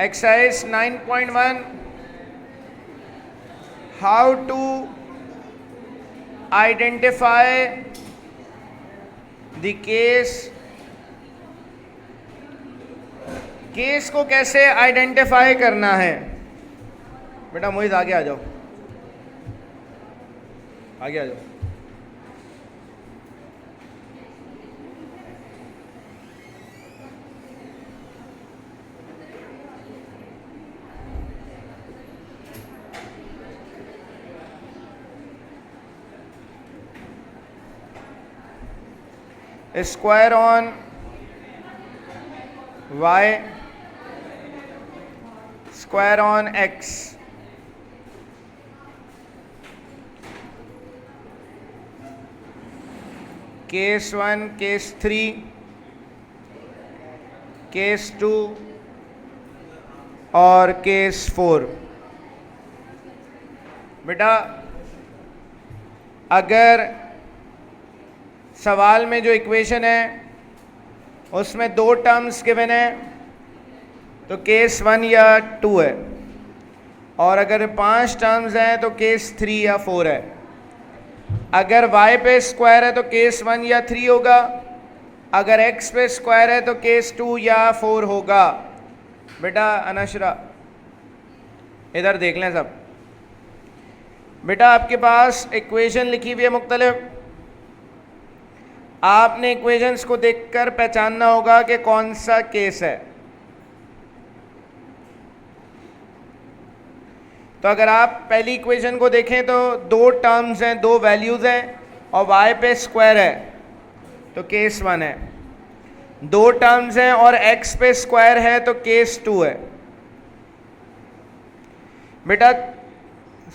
Exercise 9.1, how to identify the case. Case को कैसे identify करना है? बेटा मोहित आगे आ जाओ, आगे आ जाओ। Square on y square on x, case 1, case 3, case 2 और केस 4। बेटा अगर सवाल में जो इक्वेशन है उसमें 2 टर्म्स गिवन है तो केस 1 या 2 है, और अगर 5 टर्म्स हैं तो केस 3 या 4 है। अगर y पे स्क्वायर है तो केस 1 या 3 होगा, अगर x पे स्क्वायर है तो केस 2 या 4 होगा। बेटा अनशरा इधर देख लें सब। बेटा आपके पास इक्वेशन लिखी हुई है मुख्तलिफ, आपने इक्वेशंस को देखकर पहचानना होगा कि कौन सा केस है। तो अगर आप पहली इक्वेशन को देखें तो 2 टर्म्स हैं, 2 वैल्यूज हैं और y पे स्क्वायर है तो केस 1 है। 2 टर्म्स हैं और x पे स्क्वायर है तो केस 2 है। बेटा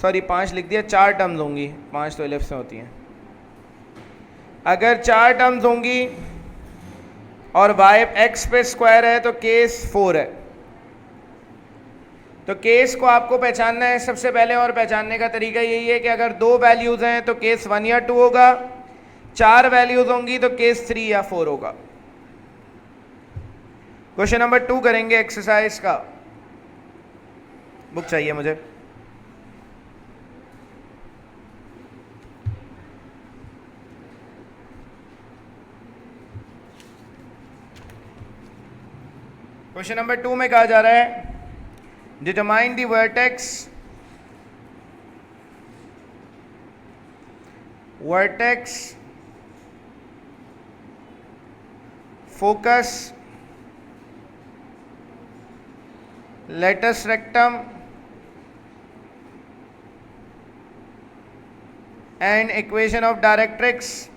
सॉरी 5 लिख दिया, 4 टर्म्स होंगी, 5 तो एलिप्स में होती हैं। अगर 4 टर्म्स होंगी और x पे स्क्वायर है तो केस 4 है। तो केस को आपको पहचानना है सबसे पहले, और पहचानने का तरीका यही है कि अगर 2 वैल्यूज हैं तो केस 1 या 2 होगा, 4 वैल्यूज होंगी तो केस 3 या 4 होगा। क्वेश्चन नंबर 2 करेंगे एक्सरसाइज का। बुक चाहिए मुझे। क्वेश्चन नंबर 2 में कहा जा रहा है determine the vertex focus latus rectum and equation of directrix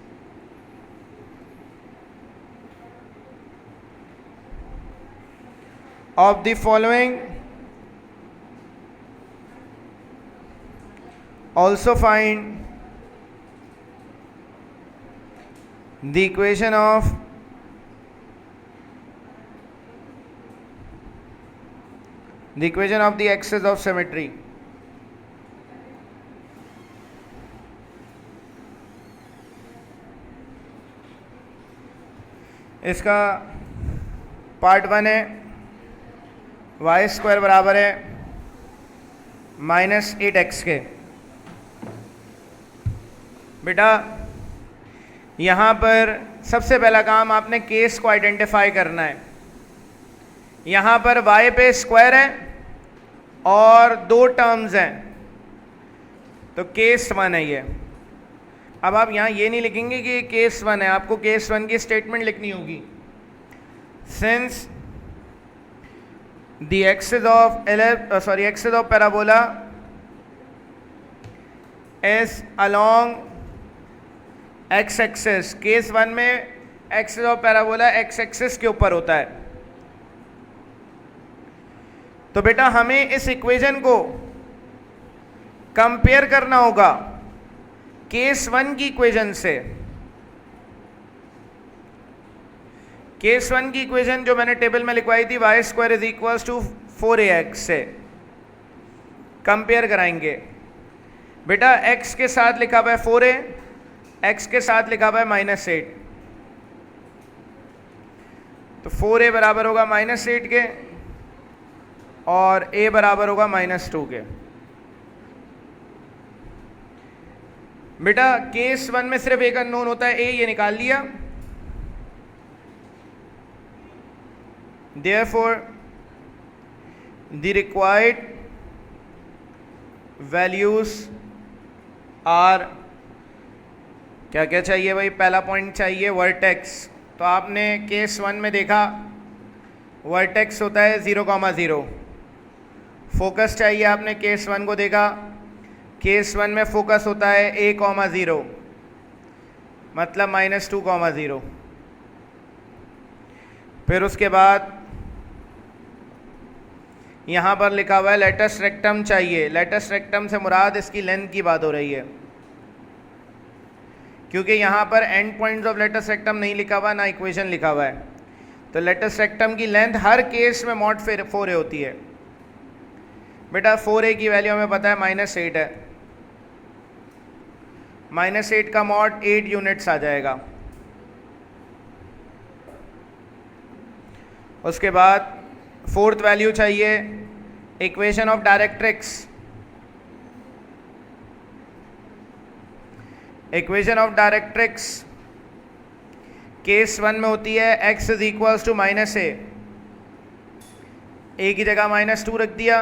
of the following. Also find the equation of the axis of symmetry. इसका पार्ट 1 है y स्क्वायर बराबर है -8x के। बेटा यहाँ पर सबसे पहला काम आपने केस को आइडेंटिफाई करना है। यहाँ पर y पे स्क्वायर है और 2 टर्म्स हैं तो केस 1 है ये। अब आप यहाँ ये नहीं लिखेंगे कि ये केस 1 है, आपको केस 1 की स्टेटमेंट लिखनी होगी। Since the axis of parabola is along x axis, case 1 में axis of parabola x axis के ऊपर होता है। तो बेटा हमें इस इक्वेशन को कंपेयर करना होगा केस 1 की इक्वेशन से। केस 1 की इक्वेशन जो मैंने टेबल में लिखवाई थी y square is equals to 4ax से कंपेयर कराएंगे। बेटा x के साथ लिखा हुआ है 4a, x के साथ लिखा हुआ है -8, तो 4a बराबर होगा -8 के और a बराबर होगा -2 के। बेटा केस 1 में सिर्फ एक अननोन होता है a, ये निकाल लिया। Therefore the required values are, क्या क्या चाहिए भाई? पहला पॉइंट चाहिए वर्टेक्स। तो आपने केस 1 में देखा वर्टेक्स होता है 0,0। फोकस चाहिए, आपने केस 1 को देखा, केस 1 में फोकस होता है a,0 मतलब -2,0। फिर उसके बाद यहाँ पर लिखा हुआ है लेटस रेक्टम चाहिए। लेटस रेक्टम से मुराद इसकी लेंथ की बात हो रही है, क्योंकि यहाँ पर end points of latus rectum नहीं लिखा हुआ, ना इक्वेशन लिखा हुआ है। तो लेटस रेक्टम की लेंथ हर केस में mod 4a होती है। बेटा 4a की वैल्यू हमें पता है -8 है, -8 का mod 8 यूनिट्स आ जाएगा। उसके बाद फोर्थ वैल्यू चाहिए equation of directrix. Equation of directrix case 1 में होती है x is equals to -a। a की जगह -2 रख दिया,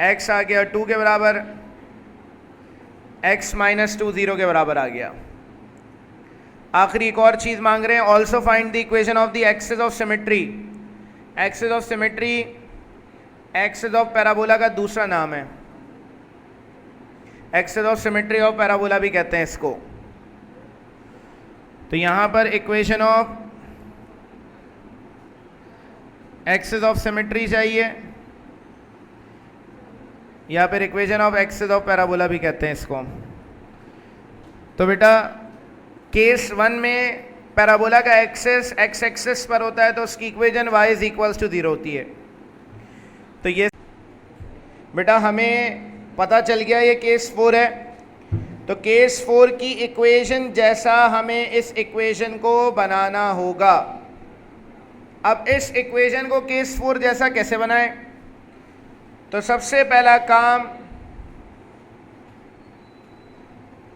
x आ गया 2 के बराबर, x -2 0 के बराबर आ गया। आखिरी एक और चीज मांग रहे हैं, also find the equation of the axis of symmetry. Axis of symmetry axis of parabola का दूसरा नाम है, axis of symmetry of parabola भी कहते हैं इसको। तो यहां पर equation of axis of symmetry चाहिए, या फिर equation of axis of parabola भी कहते हैं इसको। तो बेटा केस 1 में पैराबोला का एक्सिस x एक्सिस पर होता है, तो उसकी equation y is equals to 0 होती है। तो ये बेटा हमें पता चल गया ये केस 4 है। तो केस 4 की इक्वेशन जैसा हमें इस इक्वेशन को बनाना होगा। अब इस इक्वेशन को केस 4 जैसा कैसे बनाएं? तो सबसे पहला काम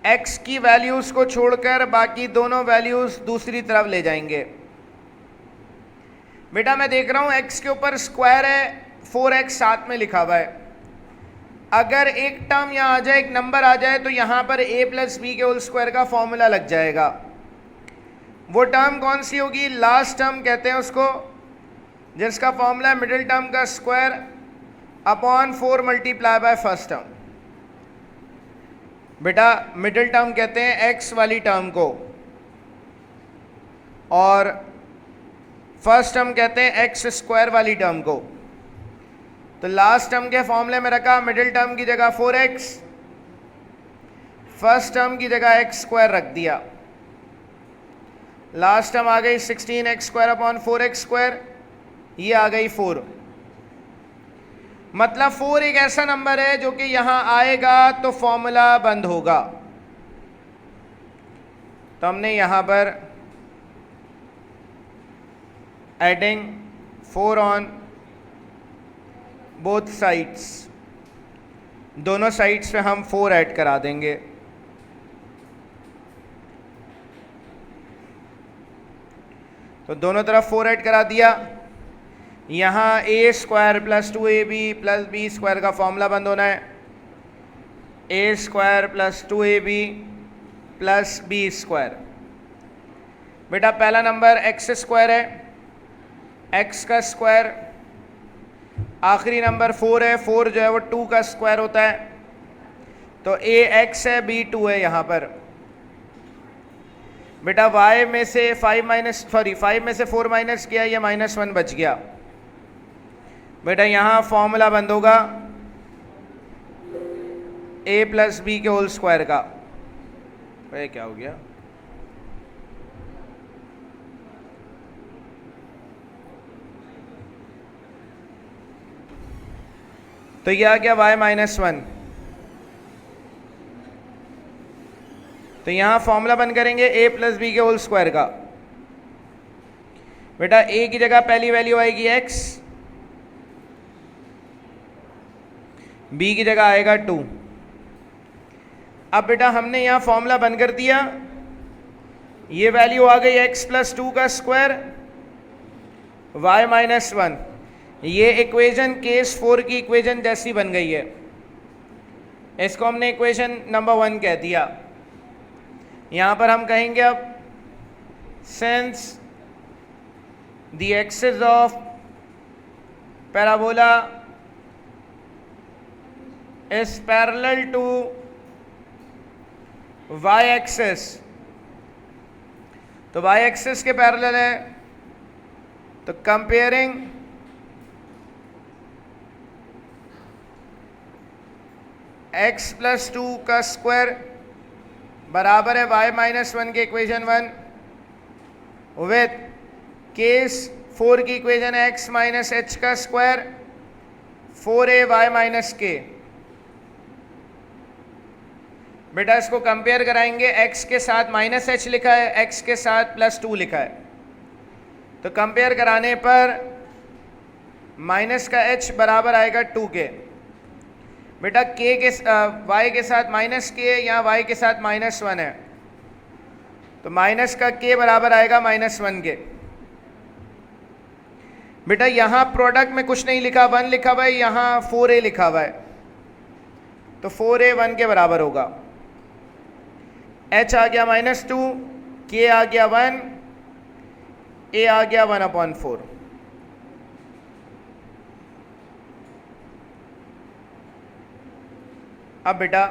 x की वैल्यूज को छोड़कर बाकी दोनों वैल्यूज दूसरी तरफ ले जाएंगे। बेटा मैं देख रहा हूं x के ऊपर स्क्वायर है, 4x साथ में लिखा हुआ है। अगर एक टर्म यहां आ जाए, एक नंबर आ जाए, तो यहां पर a + b के होल स्क्वायर का फॉर्मूला लग जाएगा। वो टर्म कौन सी होगी? लास्ट टर्म कहते हैं उसको, जिसका फॉर्मूला मिडिल टर्म का square upon 4 multiply by first term. बेटा मिडिल टर्म कहते हैं x वाली टर्म को, और फर्स्ट टर्म कहते हैं x² वाली टर्म को। तो लास्ट टर्म के फॉर्मूले में रखा मिडिल टर्म की जगह 4x, फर्स्ट टर्म की जगह x² रख दिया। लास्ट टर्म आ गई 16x² अपॉन 4x², ये आ गई 4। मतलब 4 एक ऐसा नंबर है जो कि यहां आएगा तो फॉर्मूला बंद होगा। तो हमने यहां पर एडिंग 4 ऑन बोथ साइड्स, दोनों साइड्स पे हम 4 ऐड करा देंगे। तो दोनों तरफ 4 ऐड करा दिया। यहाँ a² + 2ab + b² का फॉर्मूला बंद होना है, a² + 2ab + b²। बेटा पहला नंबर x² है, x का स्क्वायर, आखिरी नंबर 4 है, 4 जो है वो 2 का स्क्वायर होता है। तो a x है, b 2 है यहाँ पर। बेटा y में से 5 में से 4 माइनस किया, ये -1 बच गया। बेटा यहाँ फॉर्मूला बंद होगा a + b के होल स्क्वायर का। ये क्या हो गया? तो यह आ गया y -1। तो यहाँ फॉर्मूला बंद करेंगे a + b के होल स्क्वायर का। बेटा a की जगह पहली वैल्यू आएगी x, b की जगह आएगा 2। अब बेटा हमने यहाँ फॉर्मूला बंद कर दिया, ये वैल्यू आ गई x प्लस 2 का स्क्वायर y माइनस 1। ये इक्वेशन केस 4 की इक्वेशन जैसी बन गई है, इसको हमने इक्वेशन नंबर 1 कह दिया। यहाँ पर हम कहेंगे अब since the axis of parabola is parallel to y axis, तो y axis के पैरेलल है, तो कंपेयरिंग x प्लस 2 का स्क्वायर बराबर है y माइनस 1 के इक्वेशन 1 विथ केस 4 की इक्वेशन है x माइनस h का स्क्वायर 4ay माइनस k। बेटा इसको कंपेयर कराएंगे, x के साथ माइनस h लिखा है, x के साथ प्लस 2 लिखा है, तो कंपेयर कराने पर माइनस का h बराबर आएगा 2 के। बेटा k के y के साथ माइनस k, यहाँ y के साथ माइनस 1 है, तो माइनस का k बराबर आएगा माइनस 1 के। बेटा यहाँ प्रोडक्ट में कुछ नहीं लिखा, 1 लिखा हुआ है, यहाँ 4a लिखा हुआ है, तो 4a 1 के बराबर होगा। h आ गया माइनस 2, k आ गया 1, a आ गया 1/4। अब बेटा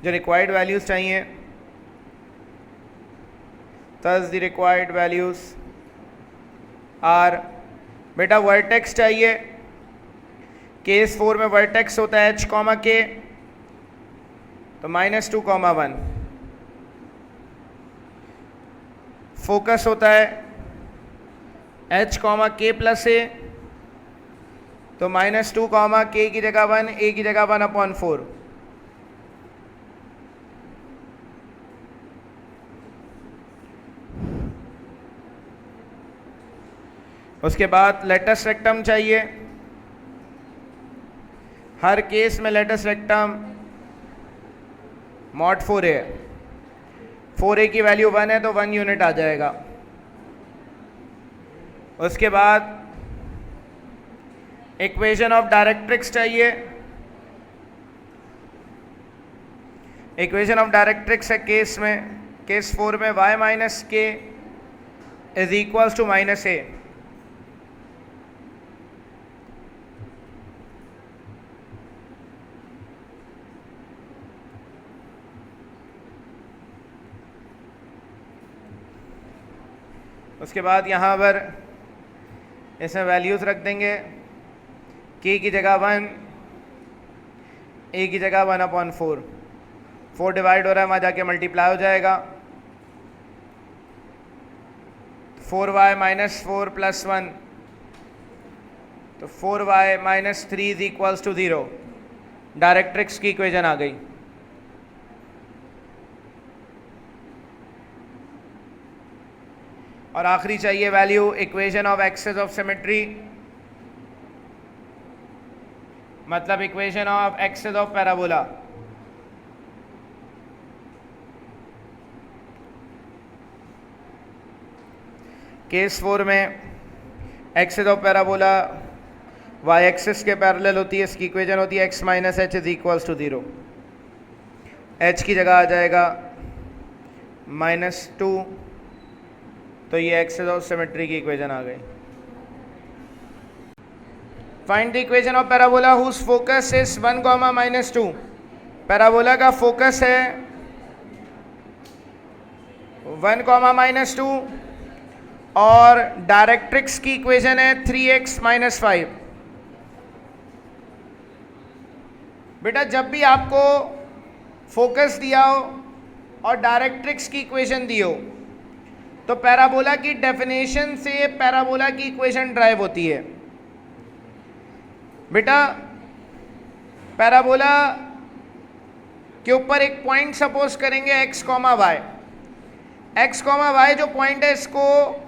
जो रिक्वायर्ड वैल्यूज चाहिए, thus the required values are, बेटा वर्टेक्स चाहिए, केस 4 में वर्टेक्स होता है h कॉमा k, तो -2, 1। फोकस होता है h comma k plus a, तो -2, k की जगह 1, a की जगह 1/4। उसके बाद लेटस रेक्टम चाहिए, हर केस में लेटस रेक्टम mod 4a है, 4a की वैल्यू 1 है तो 1 यूनिट आ जाएगा। उसके बाद इक्वेशन ऑफ डायरेक्ट्रिक्स चाहिए, इक्वेशन ऑफ डायरेक्ट्रिक्स है केस में, केस 4 में y minus k is equals to minus a। उसके बाद यहाँ पर इसमें वैल्यूज़ रख देंगे, k की जगह 1, a की जगह 1/4, 4 डिवाइड हो रहा है, वहाँ जाके मल्टीप्लाई हो जाएगा, 4y माइनस 4 प्लस 1, तो 4y minus 3 is equals to 0। Directrix की इक्वेशन आ गई। और आखिरी चाहिए value equation of axis of symmetry, मतलब equation of axis of parabola. Case 4 में axis of parabola y axis के पैरेलल होती है, इसकी इक्वेशन होती है x minus h is equals to 0। h की जगह आ जाएगा -2, तो ये एक्सेस ऑफ सिमेट्री की इक्वेशन आ गई। Find the equation of parabola whose focus is 1, -2। Parabola का फोकस है 1, -2 और डायरेक्ट्रिक्स की इक्वेशन है 3x - 5। बेटा जब भी आपको फोकस दिया हो और डायरेक्ट्रिक्स की इक्वेशन दी हो, तो पैराबोला की डेफिनेशन से पैराबोला की इक्वेशन ड्राइव होती है। बेटा पैराबोला के ऊपर एक पॉइंट सपोज करेंगे x, y। X comma y जो पॉइंट है इसको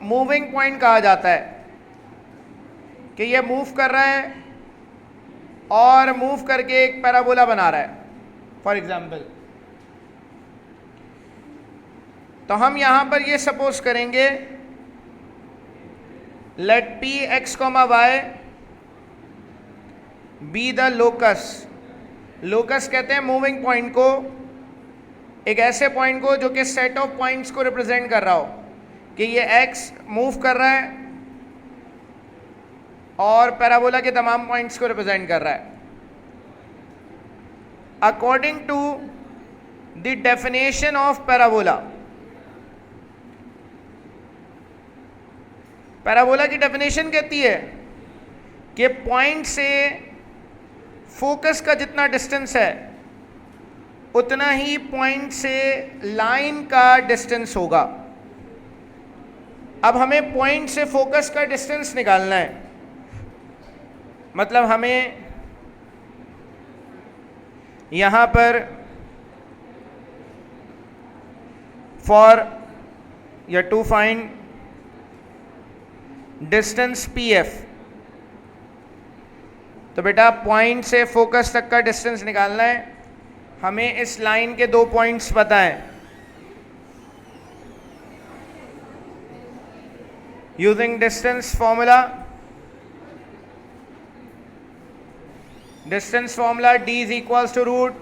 मूविंग पॉइंट कहा जाता है कि ये मूव कर रहा है और मूव करके एक पैराबोला बना रहा है फॉर एग्जाम्पल। तो हम यहां पर ये सपोज करेंगे let P x comma y be the locus. Locus कहते हैं मूविंग पॉइंट को, एक ऐसे पॉइंट को जो कि सेट ऑफ पॉइंट्स को रिप्रेजेंट कर रहा हो कि ये एक्स मूव कर रहा है और पैराबोला के तमाम पॉइंट्स को रिप्रेजेंट कर रहा है। According to the definition of parabola, parabola की डेफिनेशन कहती है कि पॉइंट से फोकस का जितना डिस्टेंस है उतना ही पॉइंट से लाइन का डिस्टेंस होगा। अब हमें पॉइंट से फोकस का डिस्टेंस निकालना है, मतलब हमें यहां पर फॉर या to find distance P F, तो बेटा पॉइंट से फोकस तक का डिस्टेंस निकालना है। हमें इस लाइन के दो पॉइंट्स पता है। Using distance formula, distance formula d is equals to root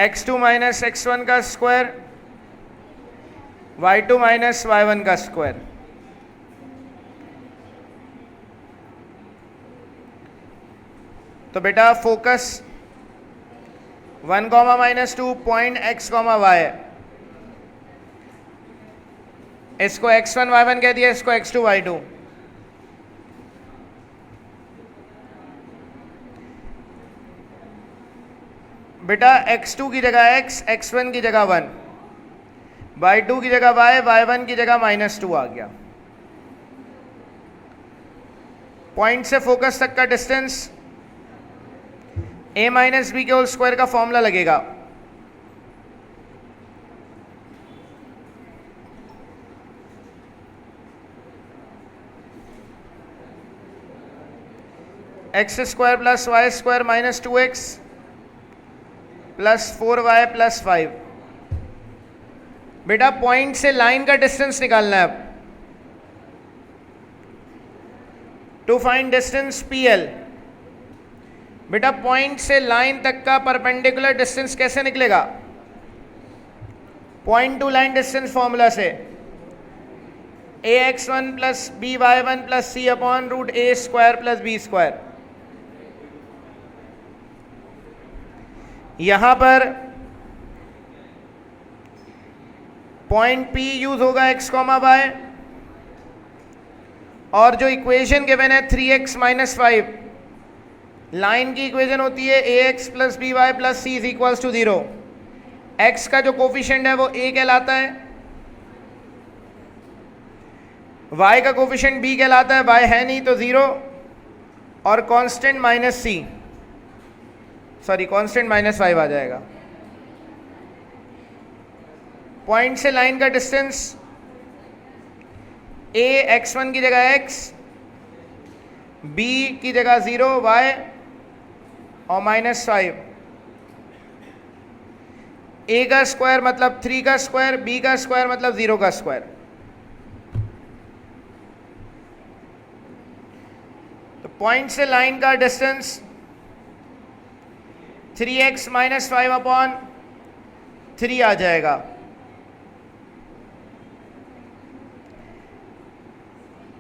x2 minus x1 का स्क्वायर y2 माइनस y1 का स्क्वायर। तो बेटा focus 1 comma minus 2 point x comma y है, इसको x1 y1 कह दिया, इसको x2 y2। बेटा x2 की जगह x, x1 की जगह 1, y2 की जगह y, y1 की जगह -2 आ गया। पॉइंट से फोकस तक का डिस्टेंस a माइनस बी के होल स्क्वायर का फॉर्मूला लगेगा। X square plus y square minus 2x plus 4y plus 5। बेटा पॉइंट से लाइन का डिस्टेंस निकालना है अब। टू फाइंड डिस्टेंस PL, बेटा पॉइंट से लाइन तक का परपेंडिकुलर डिस्टेंस कैसे निकलेगा? Point to line distance formula से, ax1 plus by1 plus c upon root a square plus b square. यहां पर पॉइंट P यूज होगा x कॉमा वाई, और जो इक्वेशन गिवन है 3x माइनस 5, लाइन की इक्वेशन होती है ax plus B y plus C is equals to 0। x का जो कोफिशिएंट है वो a कहलाता है, y का कोफिशिएंट b कहलाता है, y है नहीं तो 0, और कांस्टेंट -5 आ जाएगा। पॉइंट से लाइन का डिस्टेंस a x1 की जगह x, b की जगह 0, y और -5। a का स्क्वायर मतलब 3 का स्क्वायर, b का स्क्वायर मतलब 0 का स्क्वायर। तो पॉइंट से लाइन का डिस्टेंस 3x माइनस 5 अपॉन 3 आ जाएगा।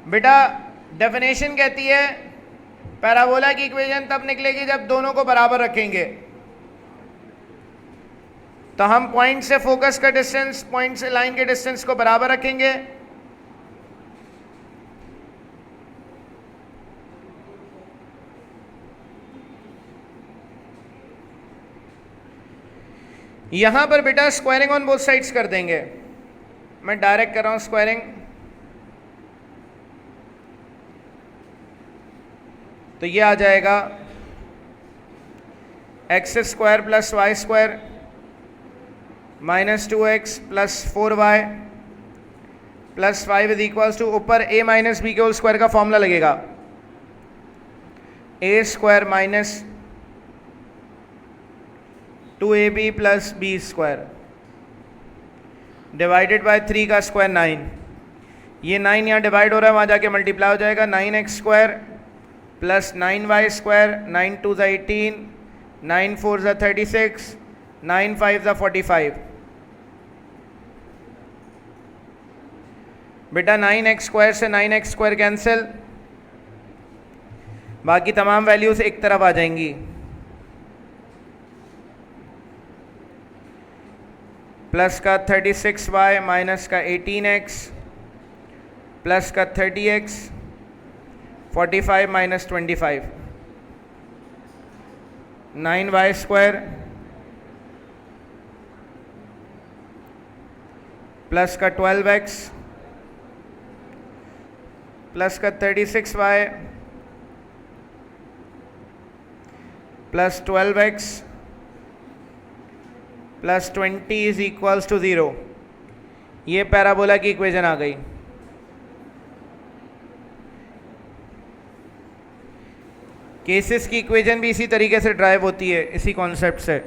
बेटा डेफिनेशन कहती है पैराबोला की इक्वेशन तब निकलेगी जब दोनों को बराबर रखेंगे। तो हम पॉइंट से फोकस का डिस्टेंस, पॉइंट से लाइन के डिस्टेंस को बराबर रखेंगे। यहां पर बेटा स्क्वायरिंग ऑन बोथ साइड्स कर देंगे। मैं डायरेक्ट कर रहा हूं स्क्वायरिंग, तो ये आ जाएगा x square plus y square minus 2x plus 4y plus 5 is equals to, ऊपर a माइनस बी के होल स्क्वायर का फॉर्मूला लगेगा, a square minus 2ab plus B square divided by 3 का स्क्वायर 9। ये 9 यहाँ डिवाइड हो रहा है, वहाँ जाके मल्टीप्लाई हो जाएगा, 9x square plus 9y square, 9 2 18, 9 4 36, 9 5 45। बेटा 9x स्क्वायर से 9x स्क्वायर कैंसिल, बाकी तमाम वैल्यूज एक तरफ आ जाएंगी। प्लस का 36y माइनस का 18x प्लस का 30x 45 minus 25, 9y square plus का 12x प्लस का 36y plus 12x plus 20 is equals to 0। ये पैराबोला की इक्वेशन आ गई। केसेस की इक्वेशन भी इसी तरीके से ड्राइव होती है, इसी कॉन्सेप्ट से।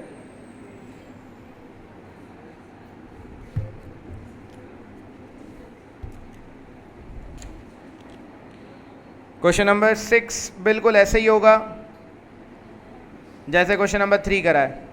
क्वेश्चन नंबर 6 बिल्कुल ऐसे ही होगा जैसे क्वेश्चन नंबर 3 करा है।